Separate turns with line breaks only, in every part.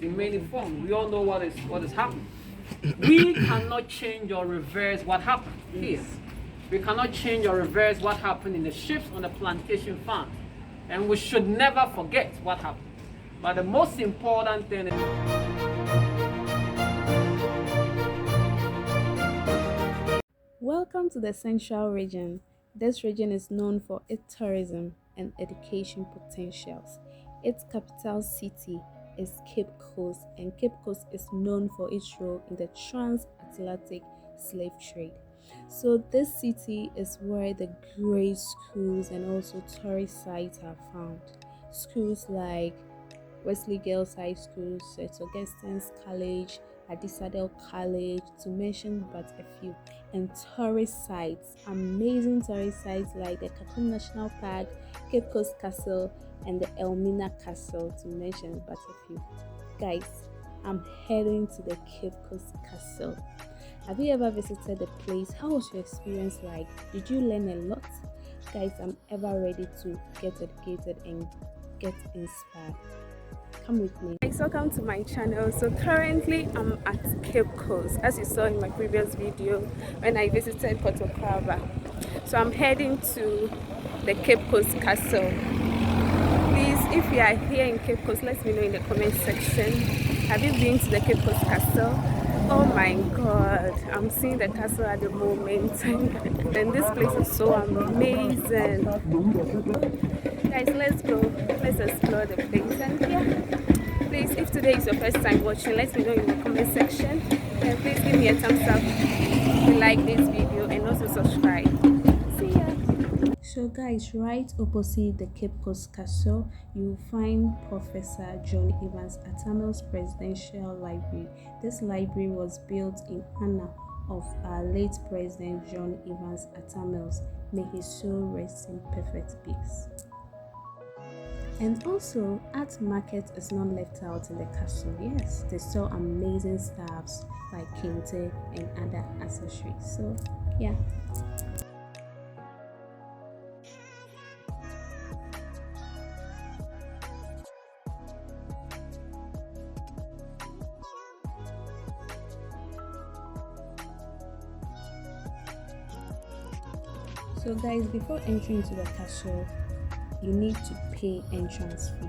in many forms. We all know what is happening. We cannot change or reverse what happened here. We cannot change or reverse what happened in the ships on the plantation farm. And we should never forget what happened. But the most important thing is
welcome to the Central Region. This region is known for its tourism and education potentials. Its capital city is Cape Coast, and Cape Coast is known for its role in the transatlantic slave trade. So this city is where the great schools and also tourist sites are found. Schools like Wesley Girls High School, St. Augustine's College, Adisadel College, to mention but a few, and tourist sites, amazing tourist sites like the Courthouse National Park, Cape Coast Castle, and the Elmina Castle, to mention but a few. Guys, I'm heading to the Cape Coast Castle. Have you ever visited the place? How was your experience like? Did you learn a lot? Guys, I'm ever ready to get educated and get inspired. Come with me. Guys, welcome to my channel. So currently I'm at Cape Coast, as you saw in my previous video when I visited Courthouse. So I'm heading to the Cape Coast Castle. Please, if you are here in Cape Coast, let me know in the comment section. Have you been to the Cape Coast Castle? Oh my god, I'm seeing the castle at the moment and this place is so amazing. Guys, let's go, let's explore the place. And yeah, please, if today is your first time watching, let me know in the comment section, and please give me a thumbs up if you like this video and also subscribe. See ya. So guys, right opposite the Cape Coast Castle, you'll find Professor John Evans Atamel's Presidential Library. This library was built in honor of our late President John Evans Atamels. May his soul rest in perfect peace. And also, art market is not left out in the castle. Yes, they sell amazing stuffs like kente and other accessories. So yeah. So guys, before entering into the castle, you need to pay entrance fee.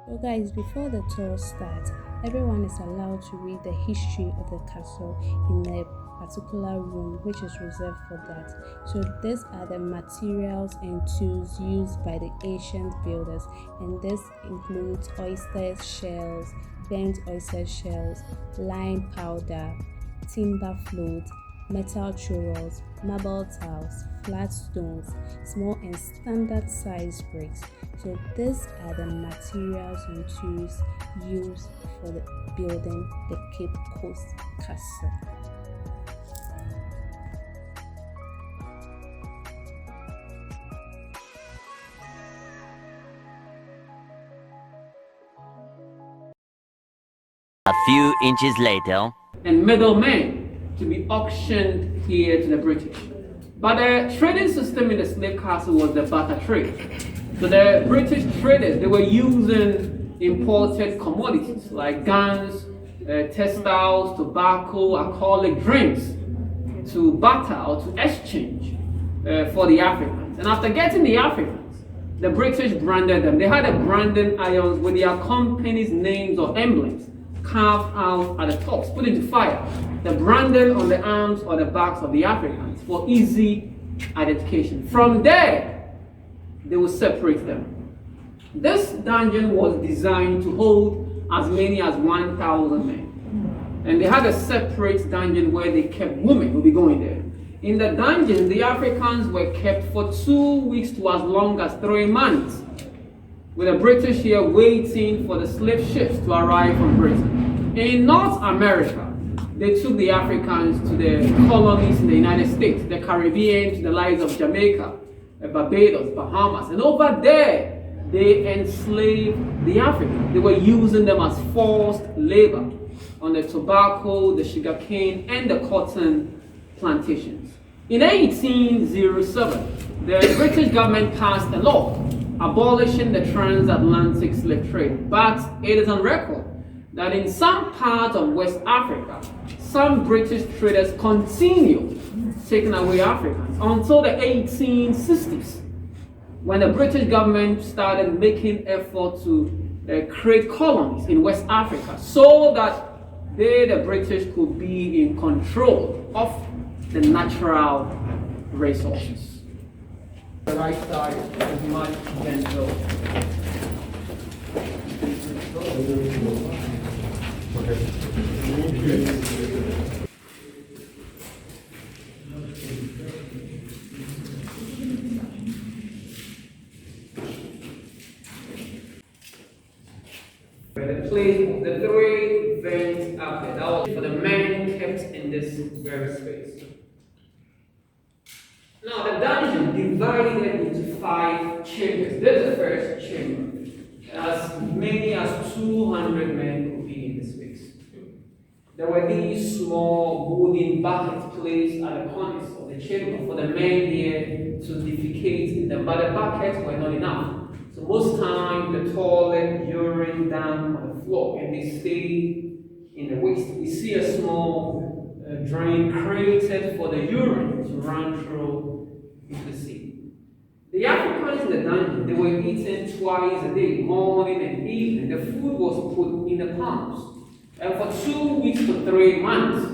So guys, before the tour starts, everyone is allowed to read the history of the castle in a particular room which is reserved for that. So these are the materials and tools used by the ancient builders, and this includes oyster shells, burnt oyster shells, lime powder, timber float, metal trowels, marble tiles, flat stones, small and standard size bricks. So these are the materials and tools used for the building the Cape Coast Castle.
A few inches later,
and middlemen to be auctioned here to the British. But the trading system in the slave castle was the barter trade. So the British traders, they were using imported commodities like guns, textiles, tobacco, alcoholic drinks to barter or to exchange for the Africans. And after getting the Africans, The British branded them. They had a branding irons with their company's names or emblems carved out at the tops, put into fire. The branding on the arms or the backs of the Africans for easy identification. From there, they will separate them. This dungeon was designed to hold as many as 1,000 men. And they had a separate dungeon where they kept women who would be going there. In the dungeon, the Africans were kept for 2 weeks to as long as 3 months, with the British here waiting for the slave ships to arrive from Britain. In North America, they took the Africans to the colonies in the United States, the Caribbean, to the likes of Jamaica, Barbados, Bahamas, and over there, they enslaved the Africans. They were using them as forced labor on the tobacco, the sugarcane, and the cotton plantations. In 1807, the British government passed a law abolishing the transatlantic slave trade, but it is on record that in some parts of West Africa, some British traders continued taking away Africans until the 1860s, when the British government started making effort to create colonies in West Africa so that they, the British, could be in control of the natural resources. The right side is much gentle. The place, the 3 vents up there, that was for the men kept in this very space. Now the dungeon divided into 5 chambers. This is the first chamber. As many as 200 men could be in this space. There were these small wooden buckets placed at the corners of the chamber for the men here to defecate in them, but the buckets were not enough. So most time the toilet, urine down on the floor, and they stay in the waste. We see a small drain created for the urine to run through into the sea. The Africans in the dungeon, they were eaten twice a day, morning and evening. The food was put in the palms. And for 2 weeks to 3 months,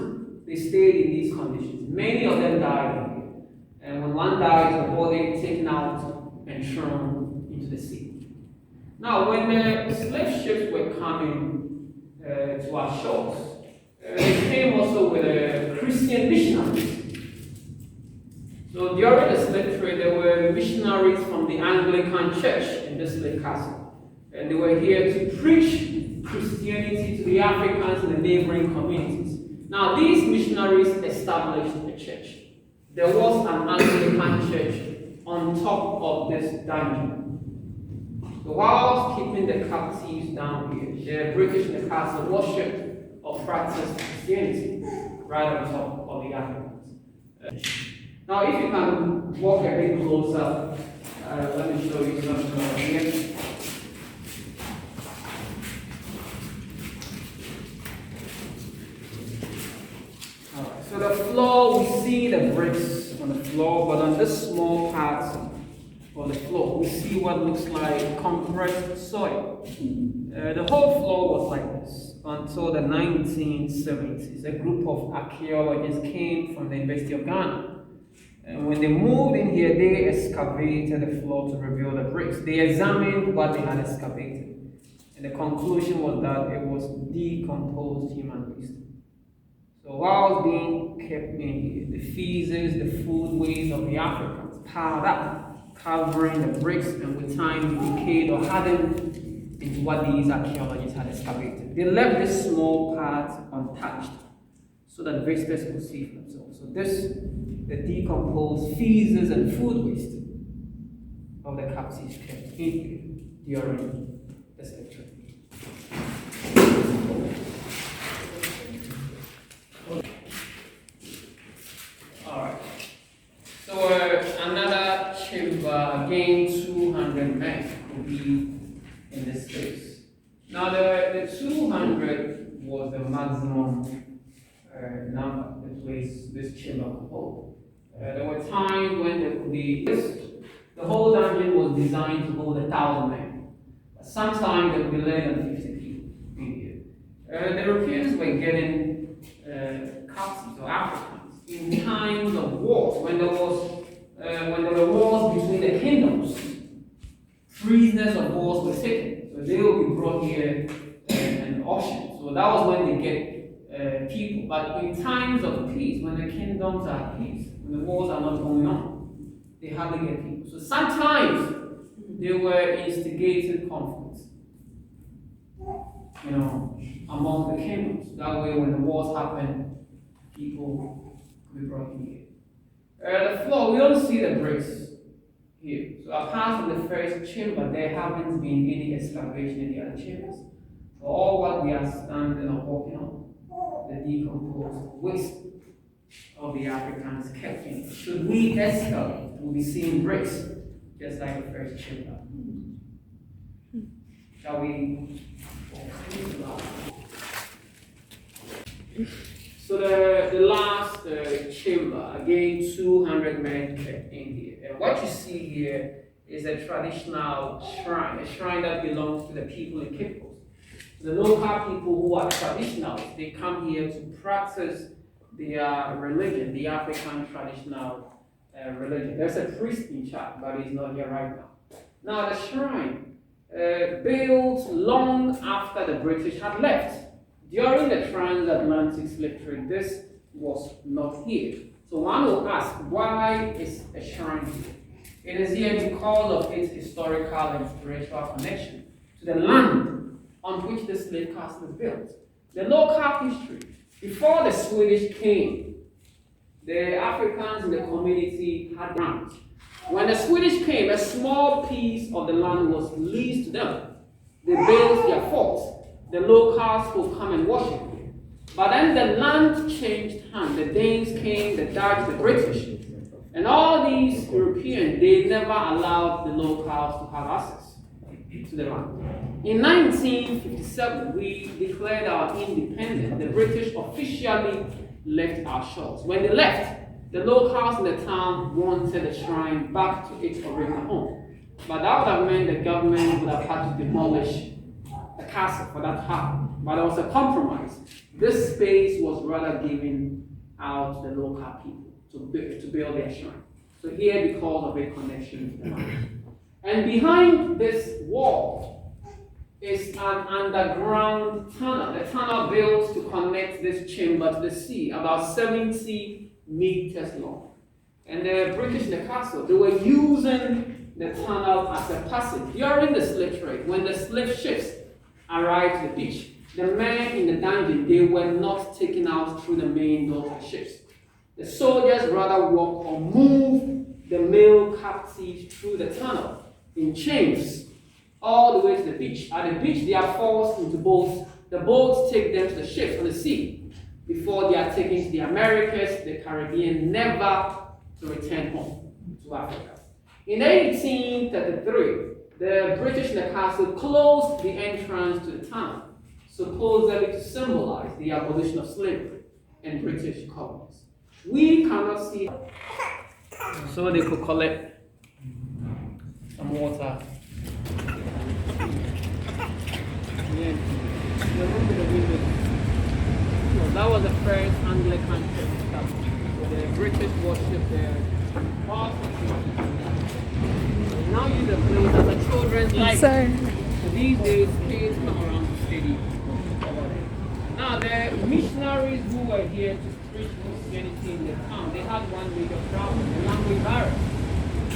they stayed in these conditions. Many of them died. And when one dies, the body is taken out and thrown into the sea. Now, when the slave ships were coming to our shores, they came also with Christian missionaries. So during the slave trade, there were missionaries from the Anglican Church in this slave castle. And they were here to preach Christianity to the Africans in the neighboring communities. Now, these missionaries established a church. There was an Anglican church on top of this dungeon. So whilst keeping the captives down here, the British in the castle worshipped or practiced Christianity right on top of the Africans. Now, if you can walk a bit closer, let me show you something over here. Alright, so the floor, we see the bricks on the floor, but on this small part of the floor, we see what looks like compressed soil. The whole floor was like this until the 1970s. A group of archaeologists came from the University of Ghana. And when they moved in here, they excavated the floor to reveal the bricks. They examined what they had excavated. And the conclusion was that it was decomposed human waste. So while being kept in here, the feces, the food waste of the Africans piled up, covering the bricks, and with time decayed or hardened into what these archaeologists had excavated. They left this small part untouched so that visitors could see for themselves. So this, the decomposed feces and food waste of the captives kept in here during the slave trade. Alright. So another chamber, again 200 men could be in this space. Now the 200 was the maximum number the place this chamber could hold. There were times when there could be this. The whole dungeon was designed to hold 1,000 men. But sometimes there could be less than 50 people in here. The Europeans were getting captives or Africans in times of wars, when there were wars between the kingdoms. Prisoners of wars were taken, so they will be brought here and auctioned. So that was when they get people. But in times of peace, when the kingdoms are at peace, when the wars are not going on, they hardly get people. So sometimes they were instigating conflicts, among the kingdoms. That way, when the wars happen, people could be brought in here. The floor, we don't see the bricks here. So apart from the first chamber, there haven't been any excavation in the other chambers. So all what we are standing or walking on, the decomposed waste of the Africans kept in. Should we excavate, we'll be seeing bricks, just like the first chamber. Shall we? So the last chamber, again, 200 men kept in here. And what you see here is a traditional shrine, a shrine that belongs to the people in Cape Coast. The local people who are traditionalists, they come here to practice their religion, the African traditional religion. There's a priest in charge, but he's not here right now. Now, the shrine built long after the British had left. During the transatlantic slave trade, this was not here. So one will ask, why is a shrine here? It is here because of its historical and spiritual connection to the land on which the slave castle is built. The local history, before the Swedish came, the Africans in the community had land. When the Swedish came, a small piece of the land was leased to them. They built their forts. The locals would come and worship. But then the land changed hands. The Danes came, the Dutch, the British. And all these Europeans, they never allowed the locals to have access to the land. In 1957, we declared our independence. The British officially left our shores. When they left, the locals in the town wanted the shrine back to its original home. But that would have meant the government would have had to demolish the castle for that to happen. But there was a compromise. This space was rather given out to the local people to build their shrine. So here, because of a connection to the land. And behind this wall is an underground tunnel. A tunnel built to connect this chamber to the sea, about 70 meters long. And the British in the castle, they were using the tunnel as a passage. During the slave trade, when the slave ships arrived to the beach, the men in the dungeon, they were not taken out through the main door of the ships. The soldiers rather walked or moved the male captives through the tunnel in chains all the way to the beach. At the beach, they are forced into boats. The boats take them to the ships on the sea before they are taken to the Americas, the Caribbean, never to return home to Africa. In 1833, the British in the castle closed the entrance to the tunnel, supposedly to symbolize the abolition of slavery in British colonies. We cannot see, so they could collect some water. Yeah. So that was the first Anglican church. So the British worship there. Now use the place as a children's library. So these days, kids come around to study over there. Now the missionaries who were here to preach Christianity in the town, they had one major problem, the language barrier.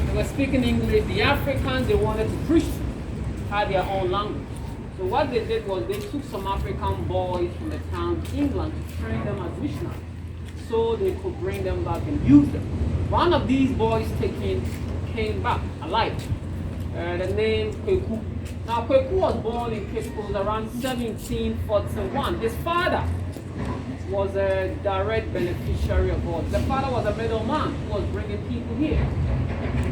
They were speaking English. The Africans they wanted to preach had their own language. So what they did was they took some African boys from the town to England to train them as missionaries, so they could bring them back and use them. One of these boys came back alive. The name Kweku. Now Kweku was born in Cape Coast around 1741. His father was a direct beneficiary of all. The father was a middleman who was bringing people here.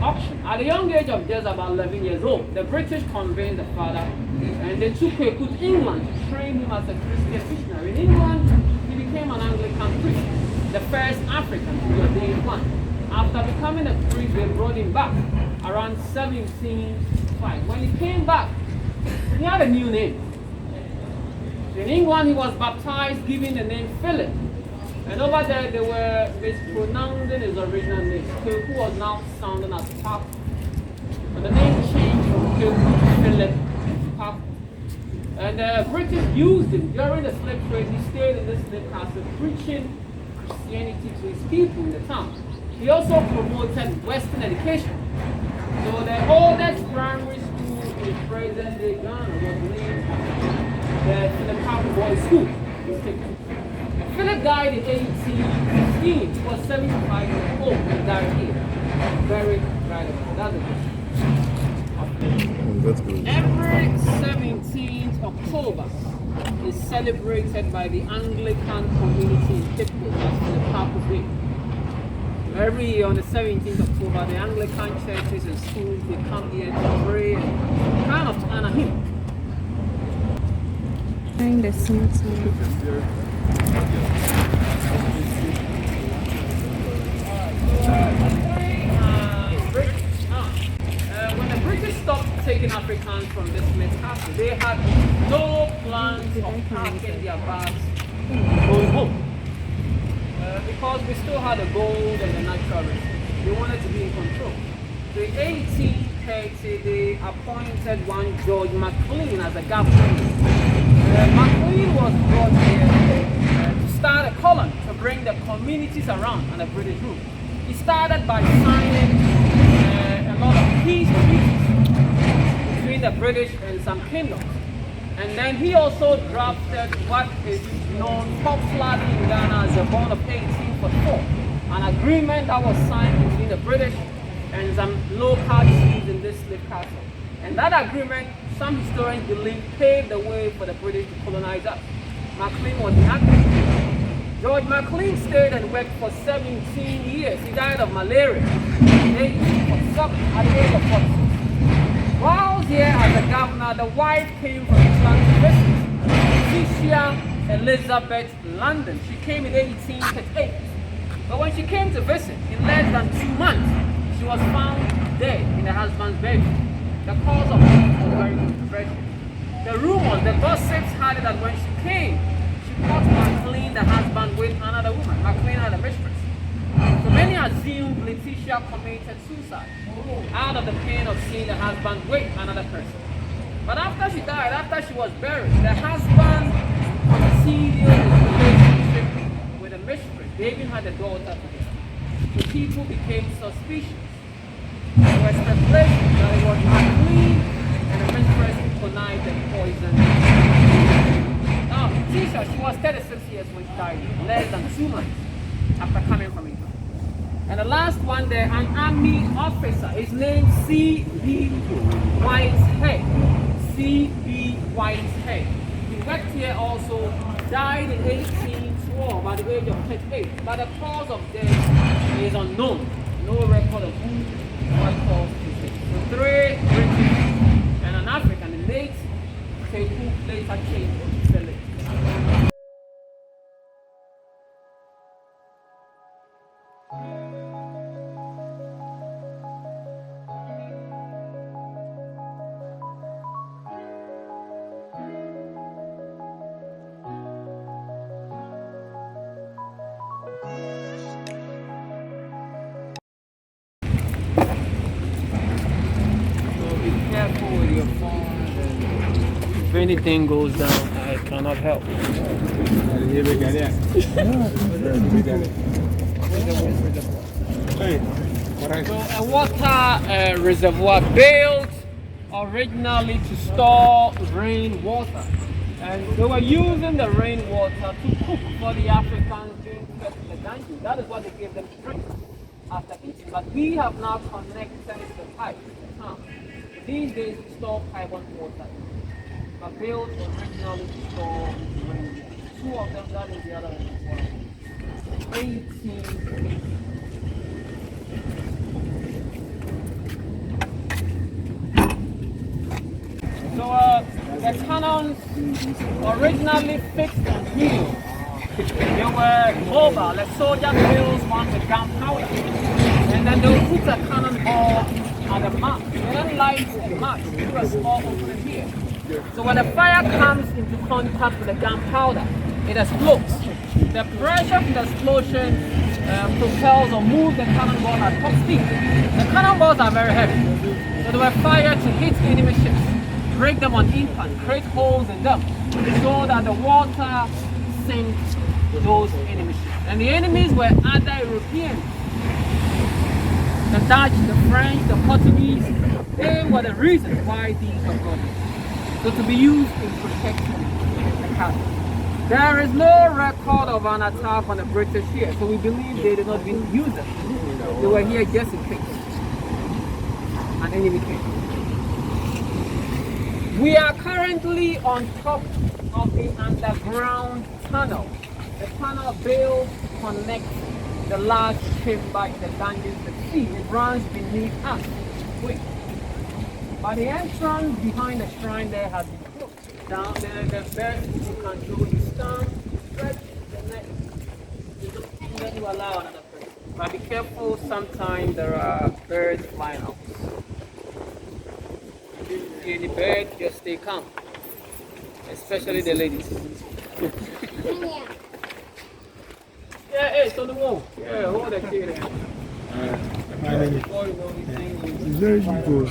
Auction. At a young age of just about 11 years old, the British convinced the father and they took Kweku to England to train him as a Christian missionary. In England, he became an Anglican priest, the first African to be ordained one. After becoming a priest, they brought him back around 1705. When he came back, he had a new name. In England, he was baptized, giving the name Philip. And over there, they were mispronouncing his original name, who was now sounding as Pap. But the name changed from Philip to Pap. And the British used him during the slave trade. He stayed in this slave castle, preaching Christianity to his people in the town. He also promoted Western education. So the oldest primary school in present-day Ghana was named the Philip Pap Boys School. Philip died in 1816. He was 75 years old and died here. Very right. That's it.
That's good.
Every 17th October is celebrated by the Anglican community in Cape Courthouse for the Purpose Day. Every year on the 17th October, the Anglican churches and schools, they come here to pray and kind of to honor him.
During the same time.
When the British stopped taking Africans from this slave castle, they had no plans of packing their bags going home. Because we still had the gold and the natural resources. They wanted to be in control. So in 1830, they appointed one George McLean as a governor. McLean was brought here to start a colony to bring the communities around under British rule. He started by signing a lot of peace treaties between the British and some kingdoms. And then he also drafted what is known popularly in Ghana as the Bond of 1844, an agreement that was signed between the British and some local chiefs in this slave castle. And that agreement, some historians believe, paved the way for the British to colonize us. McLean was the actor. George McLean stayed and worked for 17 years. He died of malaria in 1847 at the age of 46. While here as a governor, the wife came from England to visit, Letitia Elizabeth London. She came in 1838. But when she came to visit, in less than 2 months, she was found dead in her husband's bedroom. The cause of death was very controversial. The rumors, the gossips had it that when she came, she caught McLean, the husband, with another woman. McLean had a mistress. So many assumed Letitia committed suicide out of the pain of seeing the husband with another person. But after she died, after she was buried, the husband continued his relationship with the mistress. They even had a daughter together. So people became suspicious. There was speculation that it was McLean and the mistress who connived and poisoned. Now, Letitia, she was 36 years when she died, less than 2 months after coming from England. And the last one there, an army officer, his name C.B. Whitehead. C.B. Whitehead. He worked here also, died in 1812 at the age of 38. But the cause of death is unknown. No record of who, what caused his death. So 3 British and an African, the late who later changed to Philip. If anything goes down, I cannot help. So a water reservoir built originally to store rainwater, and they were using the rainwater to cook for the Africans during the dungeon. That is what they gave them to drink after eating. But we have now connected the pipe to the town. These days we store piped water, but built originally to store rainwater. 2 of them, that is the other one. 18. So the cannons originally fixed on wheels. They were mobile, like soldier wheels, one with gunpowder. And then they would put a cannonball at the mouth. They don't light and match. They do a small opening here. So when the fire comes into contact with the gunpowder, it explodes. The pressure from the explosion propels or moves the cannonball at top speed. The cannonballs are very heavy, so they were fired to hit enemy ships, break them on impact, create holes in them, so that the water sinks those enemy ships. And the enemies were other Europeans. The Dutch, the French, the Portuguese, they were the reason why these were brought in. So to be used in protecting the castle. There is no record of an attack on the British here, so we believe they did not even use them. They were here just in case an enemy came. We are currently on top of the underground tunnel. The tunnel built connects the large chamber in the dungeons to the sea. It runs beneath us. Wait. But the entrance behind the shrine there has been closed. Down there, the best you can do is stand, stretch the neck, and then you allow another person. But be careful, sometimes there are birds flying out. If you see any bird, just stay calm. Especially the ladies. Yeah, hey, it's on the wall. Yeah, hold the kid there.
Very good.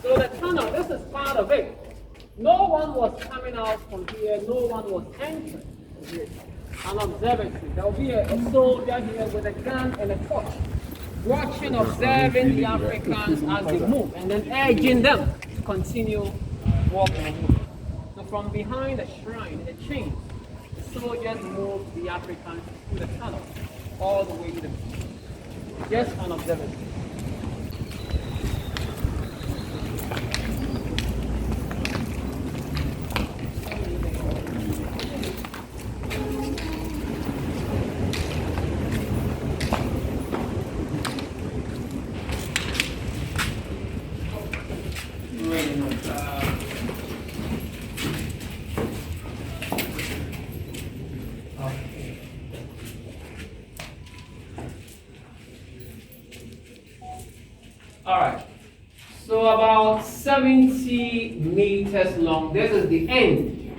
So the tunnel, this is part of it. No one was coming out from here, no one was entering here. An observatory. There will be a soldier here with a gun and a torch, watching, observing the Africans as they move, and then urging them to continue walking. So from behind the shrine, the chain, the soldiers moved the Africans through the tunnel, all the way to the beach. Just an observatory. All right, so about 70 meters long. This is the end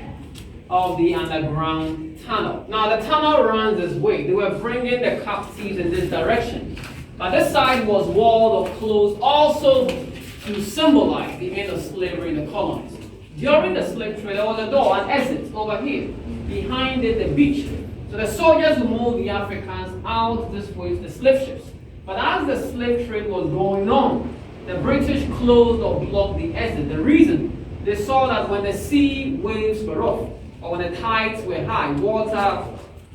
of the underground tunnel. Now the tunnel runs this way. They were bringing the captives in this direction, but this side was walled or closed also to symbolize the end of slavery in the colonies. During the slave trade, there was a door, an exit over here. Behind it, the beach. So the soldiers would move the Africans out this way to the slave ships. But as the slave trade was going on, the British closed or blocked the exit. The reason, they saw that when the sea waves were off, or when the tides were high, water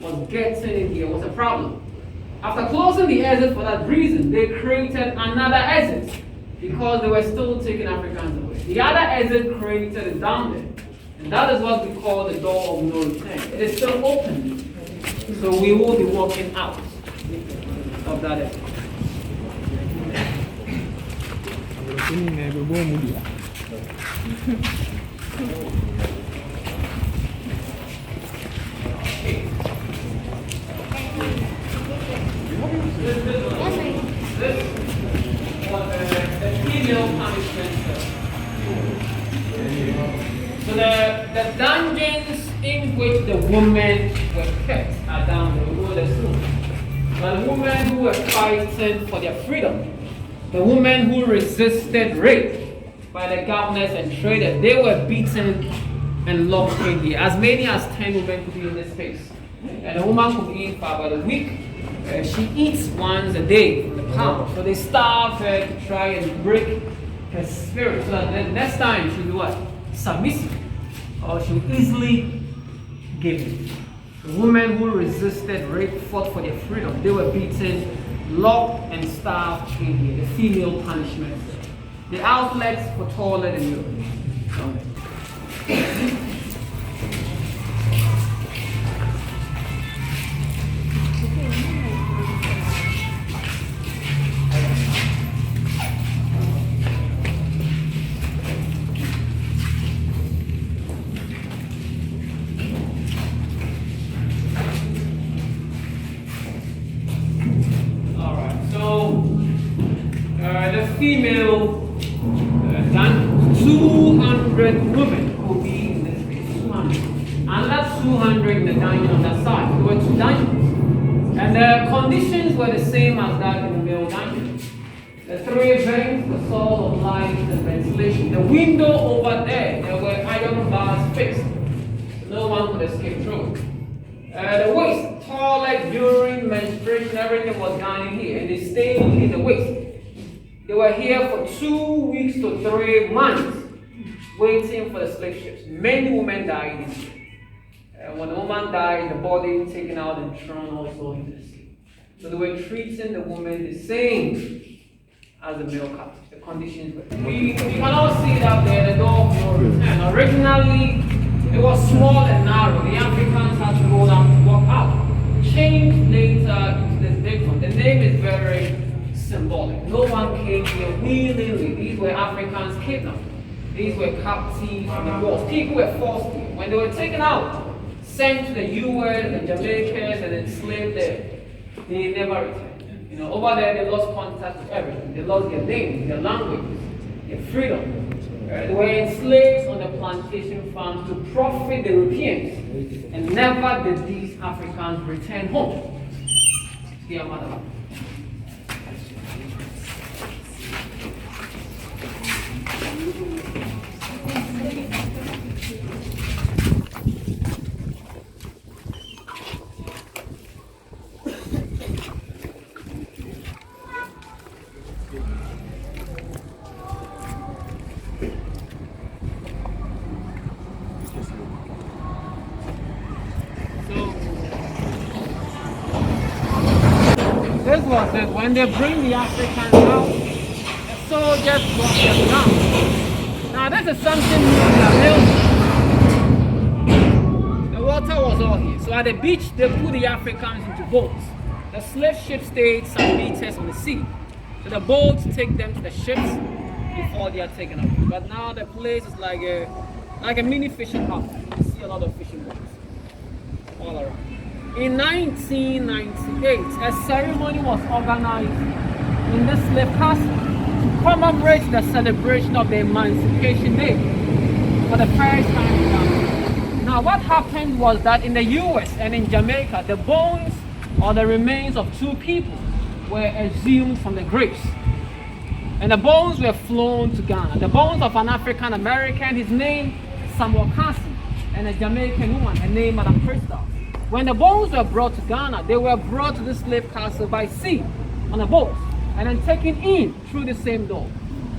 was getting in here, was a problem. After closing the exit for that reason, they created another exit because they were still taking Africans away. The other exit created is down there, and that is what we call the door of no return. It is still open, so we will be walking out of that exit. This was the female punishment cell. So the dungeons in which the women were kept are down there. We know this soon. But the women who were fighting for their freedom, the women who resisted rape by the governors and traders, they were beaten and locked in here. As many as 10 women could be in this space. And a woman could eat for about a week. She eats once a day from the pound. So they starve her to try and break her spirit. So that the next time she'll be what? Submissive. Or she'll easily give in. The women who resisted rape fought for their freedom. They were beaten, locked and starved in here. The female punishment. The outlets for toilet and urine. 300 in the dungeon on that side. There were two dungeons. And the conditions were the same as that in the male dungeon. The three vents, the source of light and ventilation. The window over there were iron bars fixed. No one could escape through. The waist, toilet, urine, menstruation, everything was done in here. And they stayed in the waist. They were here for 2 weeks to 3 months, waiting for the slave ships. Many women died in here. When the woman died, the body taken out and thrown also into the sea. So they were treating the woman the same as the male captives. The conditions were. We can all see it out there, the door of no return. Originally, it was small and narrow. The Africans had to go down to walk out. Changed later into this big one. The name is very symbolic. No one came here willingly. These were Africans kidnapped. These were captives on the wars. People were forced here. When they were taken out, sent to the US, the Jamaicans, and enslaved there, they never returned. Over there they lost contact with everything. They lost their names, their languages, their freedom. They were enslaved on the plantation farms to profit the Europeans, and never did these Africans return home to their motherland. This was it. When they bring the Africans out, the soldiers brought them down. Now this is something new in the The water was all here. So at the beach, they put the Africans into boats. The slave ship stayed some meters on the sea. So the boats take them to the ships before they are taken up. But now the place is like a mini fishing hub. You see a lot of fishing boats all around. In 1998, a ceremony was organized in this slave castle to commemorate the celebration of the Emancipation Day for the first time in Ghana. Now, what happened was that in the US and in Jamaica, the bones or the remains of two people were exhumed from the graves. And the bones were flown to Ghana. The bones of an African American, his name Samuel Cassie, and a Jamaican woman, her name Madam Crystal. When the bones were brought to Ghana, they were brought to the slave castle by sea on a boat and then taken in through the same door.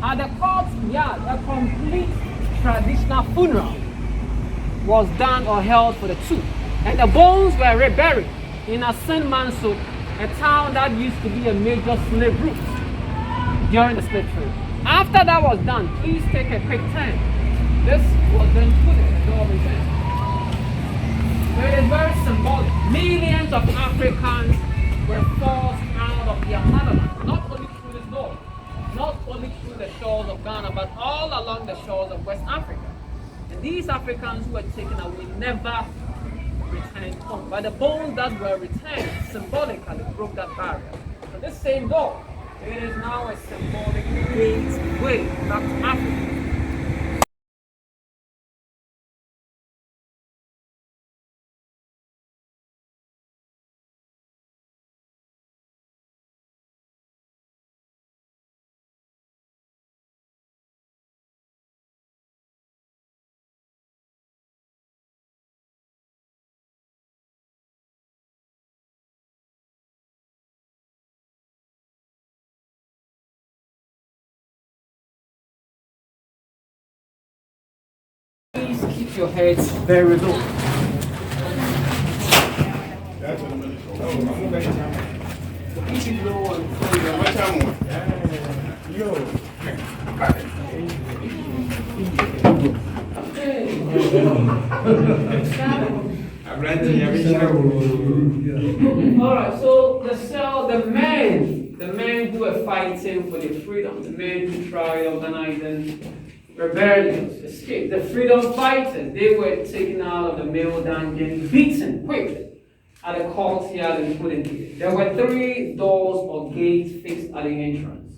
At the courtyard, a complete traditional funeral was done or held for the two. And the bones were reburied in St. Manso, a town that used to be a major slave route during the slave trade. After that was done, please take a quick turn. This was then put in the door of the So it is very symbolic. Millions of Africans were forced out of their motherland, not only through this door, not only through the shores of Ghana, but all along the shores of West Africa. And these Africans who were taken away never returned home. But the bones that were returned symbolically broke that barrier. So this same door, it is now a symbolic gateway back to Africa. Please keep your heads very low. Keep it low and Alright, so the men who were fighting for their freedom, the men who tried organizing rebellions, escaped. The freedom fighters, they were taken out of the male dungeon, beaten, whipped at the courtyard and put in here. There were 3 doors or gates fixed at the entrance.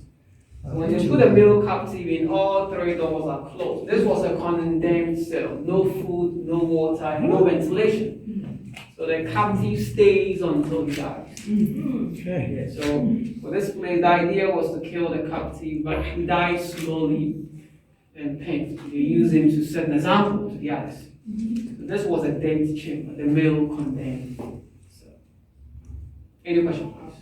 So when you put a male captive in, all three doors are closed. This was a condemned cell. No food, no water, no ventilation. So the captive stays until he dies.
Okay.
So for this place, the idea was to kill the captive, but he dies slowly and painfully. They use him to set an example to the others. So this was a death chamber, the male condemned. So, any question, please?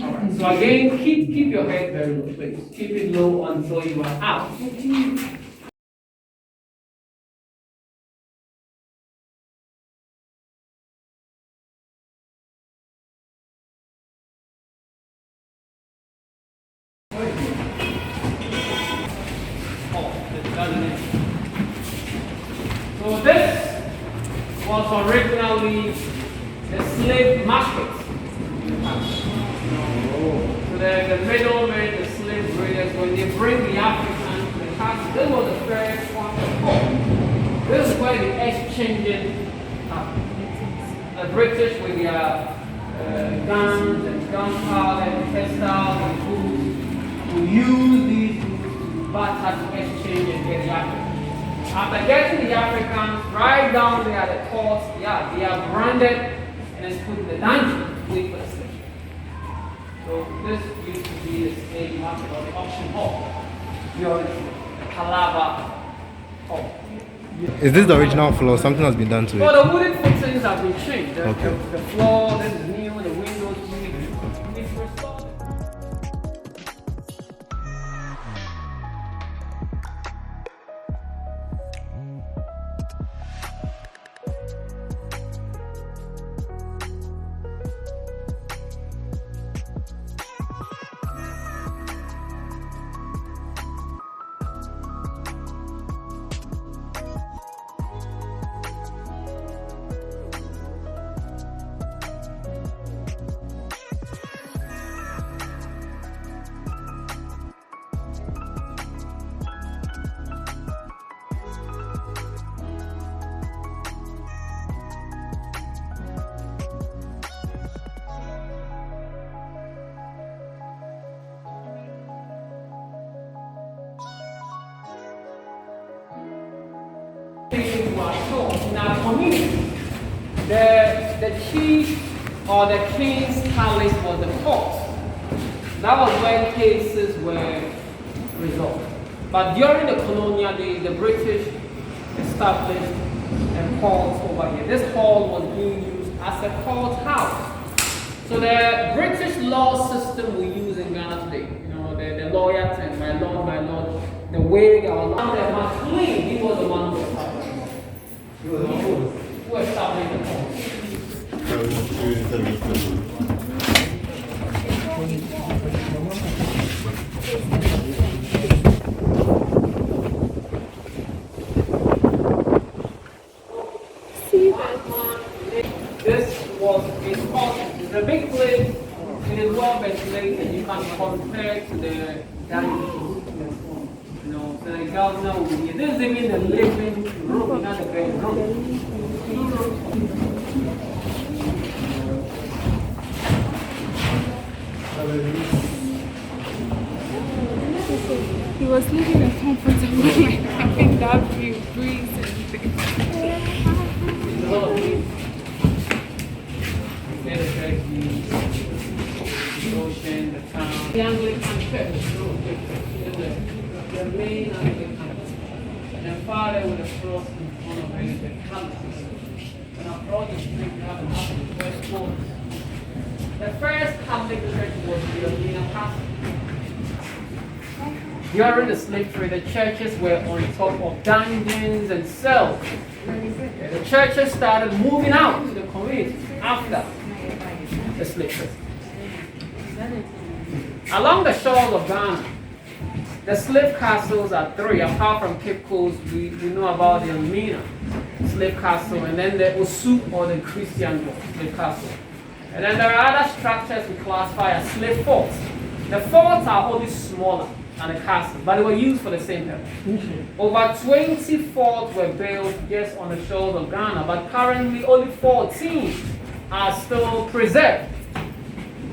All right. So again, keep your head very low, please. Keep it low until you are out. So this was originally the slave market. So the middlemen, the slave traders, when they bring the Africans to the castle, this was the first point of call. This is where the exchanging happened. The British with their guns and gunpowder and textiles and foods will use these to batter to exchange and get the Africans. After getting the Africans right down there at the ports, they are branded and it's put in the dungeon to wait for the slave. So this used to be the slave market or the auction hall. During the Calabar hall.
Is this the original floor? Something has been done to it?
Well, the wooden fittings have been changed.
Okay.
The floor, this is new, the windows, we've restored. In our community, the chief or the king's palace was the court. That was where cases were resolved. But during the colonial days, the British established a court over here. This hall was being used as a courthouse. So the British law system we use in Ghana today, the lawyer and my lord, the way they are law, the McLean, he was the one who established it. He was the one who established the court. This was a court. It's a big place. It is well ventilated. You can compare to the dining room. So the governor will be here. This is even the living room, not the bedroom.
He was living in comfortable, like having that view, breeze and things.
The ocean, the town. The Anglican church, the main Anglican church. And then farther with the cross in front of it, the Catholic. And across the street, we have the first quarters. The first Catholic church was the Colonial Castle. During the slave trade, the churches were on top of dungeons and cells. The churches started moving out to the community after the slave trade. Along the shores of Ghana, the slave castles are three. Apart from Cape Coast, we know about the Elmina slave castle, and then the Osu or the Christian slave castle. And then there are other structures we classify as slave forts. The forts are only smaller than the castle, but they were used for the same purpose. Over 20 forts were built just on the shores of Ghana, but currently only 14 are still preserved.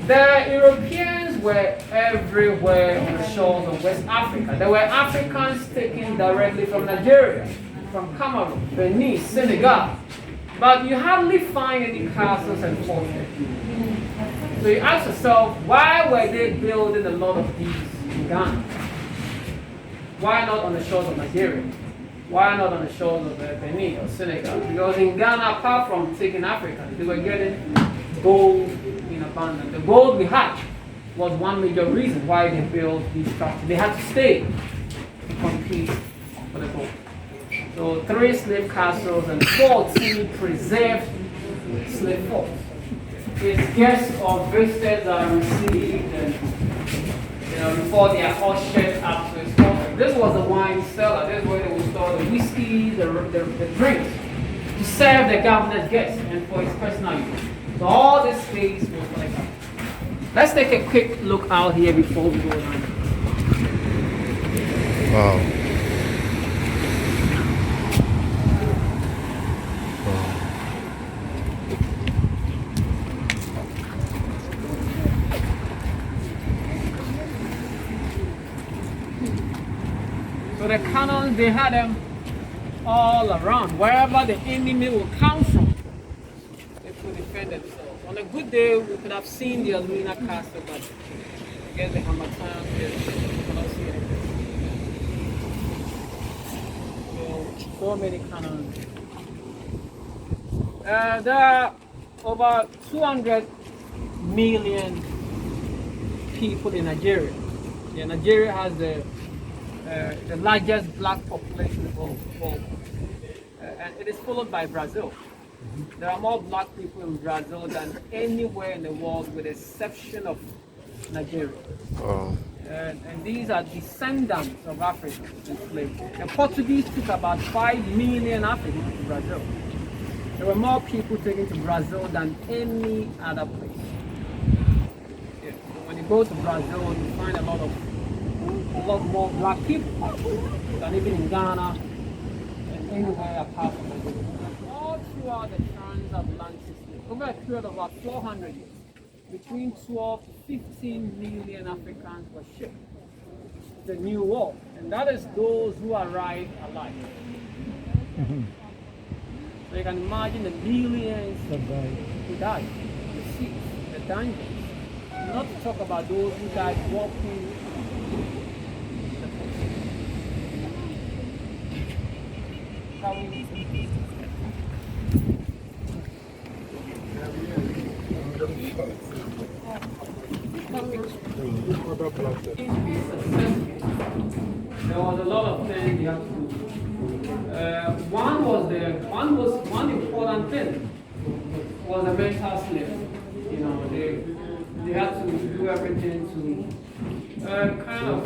The Europeans were everywhere on the shores of West Africa. There were Africans taken directly from Nigeria, from Cameroon, Benin, Senegal. But you hardly find any castles and fortresses. So you ask yourself, why were they building a lot of these in Ghana? Why not on the shores of Nigeria? Why not on the shores of Benin or Senegal? Because in Ghana, apart from taking Africans, they were getting gold in abundance. The gold we had was one major reason why they built these structures. They had to stay to compete for the gold. So 3 slave castles and 14 preserved slave forts. Its guests or visitors are received and before they are ushered up to its courtyard. This was the wine cellar. This is where they would store the whiskey, the drinks, to serve the governor's guests and for his personal use. So all this space was like that. Let's take a quick look out here before we go on.
Wow.
So the cannons, they had them all around. Wherever the enemy will come from, they could defend themselves. On a good day, we could have seen the Alumina Castle, but I guess the Hamatan, we cannot see anything. So many cannons. There are over 200 million people in Nigeria. Yeah, Nigeria has the largest black population of all. And it is followed by Brazil. There are more black people in Brazil than anywhere in the world with the exception of Nigeria.
Wow.
And these are descendants of Africans enslaved. The Portuguese took about 5 million Africans to Brazil. There were more people taken to Brazil than any other place. Yeah. So when you go to Brazil, you find a lot more black people than even in Ghana and anywhere apart from Nigeria. All throughout the transatlantic slave, over a period of about 400 years, between 12 to 15 million Africans were shipped to the New World, and that is those who arrived alive. So you can imagine the millions who died, the seas, the dungeons, not to talk about those who died walking. There was a lot of things you have to do. One important thing was the mental slave. You know, they had to do everything to kind of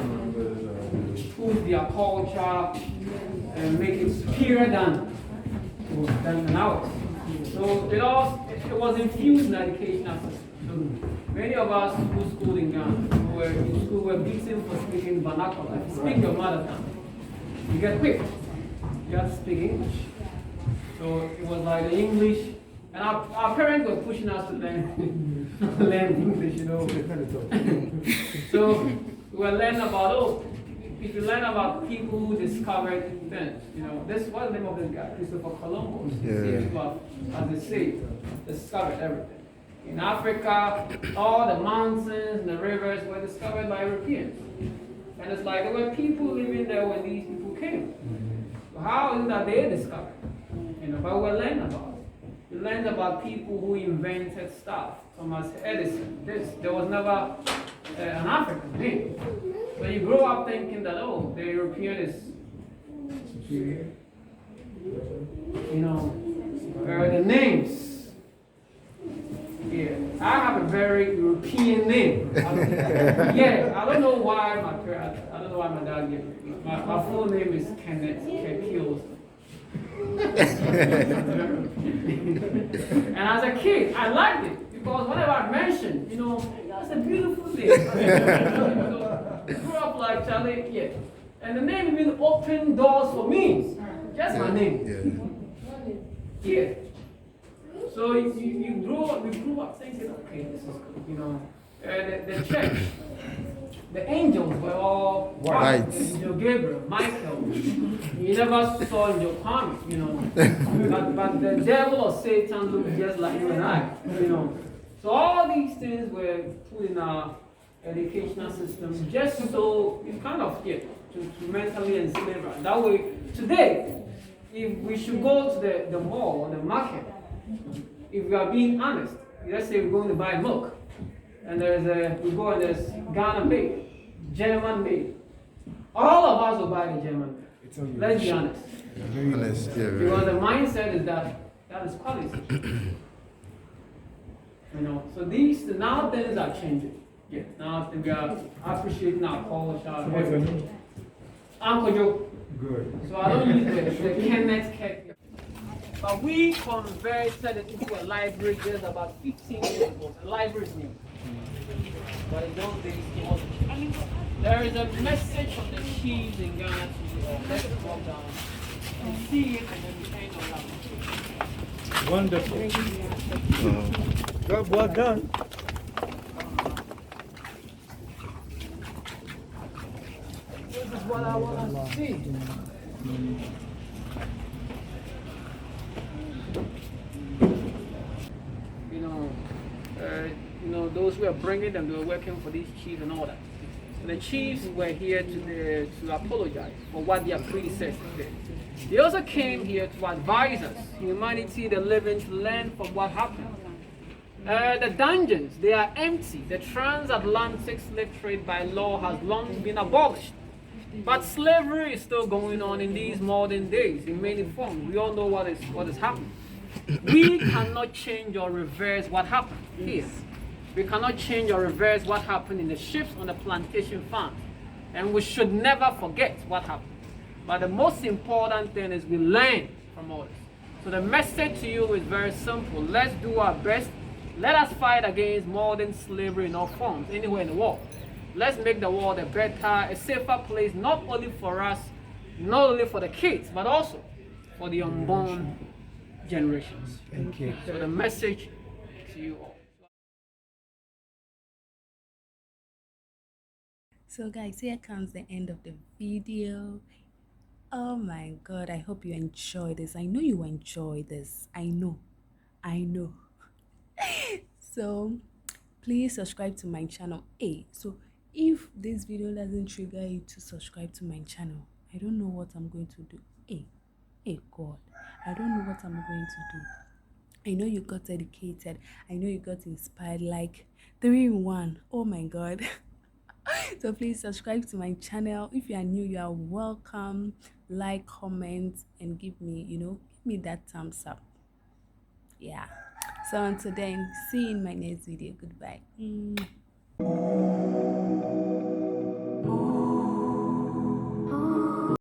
prove their culture and make it superior than ours. So it was infused in educational system. So many of us who schooled in Ghana, who were in school, were beaten for speaking vernacular. If you speak your mother tongue, you get whipped. You have to speak English. So it was like the English, and our parents were pushing us to learn English, you know. So we were learning about, if you learn about people who discovered things, you know, what's the name of this guy? Christopher Columbus. Yeah. As they say, discovered everything. In Africa, all the mountains and the rivers were discovered by Europeans. And it's like there were people living there when these people came. So how is it that they discovered? You know, but we learned about it. We learned about people who invented stuff. Thomas Edison. There was never an African name. So you grow up thinking that, oh, the European is superior. You know, the names. Yeah, I have a very European name. I don't know why I don't know why my dad gave me. My full name is Kenneth Kekios. And as a kid, I liked it because whenever I mentioned, you know, that's a beautiful name. I grew up like Charlie, yeah. And the name even opened doors for me. Just my name. Yeah. So you grew up thinking, okay, this is good, you know. The church, the angels were all
White.
Angel Gabriel, Michael. You never saw Angel Kwame, you know. but the devil or Satan looked just like you and I, you know. So all these things were put in our educational system just so it's kind of to mentally enslave us. That way, today, if we should go to the mall or the market, if we are being honest, let's say we're going to buy milk, and we go and there's Ghana made, German made. All of us will buy the German made. Let's be honest.
Honest, yeah.
Because the mindset is that is quality. You know, so now things are changing. Yeah, now we are appreciating our culture. Uncle Joe.
Good.
So I don't use the Kenneth Keck. But we converted it into a library just about 15 years ago. The library is new. But in those days, it wasn't. There is a message from the chiefs in Ghana to let's walk down and see it and then we end on that.
Wonderful. Job well done.
This is what I want to see. Those who are bringing them, they were working for these chiefs and all that. So the chiefs were here to apologize for what their predecessors did. They also came here to advise us, humanity, the living, to learn from what happened. The dungeons, they are empty. The transatlantic slave trade by law has long been abolished. But slavery is still going on in these modern days in many forms. We all know what is happening. We cannot change or reverse what happened here. We cannot change or reverse what happened in the ships on the plantation farms. And we should never forget what happened. But the most important thing is we learn from all this. So the message to you is very simple. Let's do our best. Let us fight against modern slavery in all forms, anywhere in the world. Let's make the world a better, a safer place, not only for us, not only for the kids, but also for the unborn generations.
Thank you.
So the message to you all.
So guys, here comes the end of the video. Oh my god, I hope you enjoy this. I know you enjoy this. I know. So please subscribe to my channel. So if this video doesn't trigger you to subscribe to my channel, I don't know what I'm going to do. God, I don't know what I'm going to do. I know you got educated. I know you got inspired, like 3 in 1. Oh my god. So please subscribe to my channel. If you are new, you are welcome. Like, comment, and give me that thumbs up. Yeah. So until then, see you in my next video. Goodbye.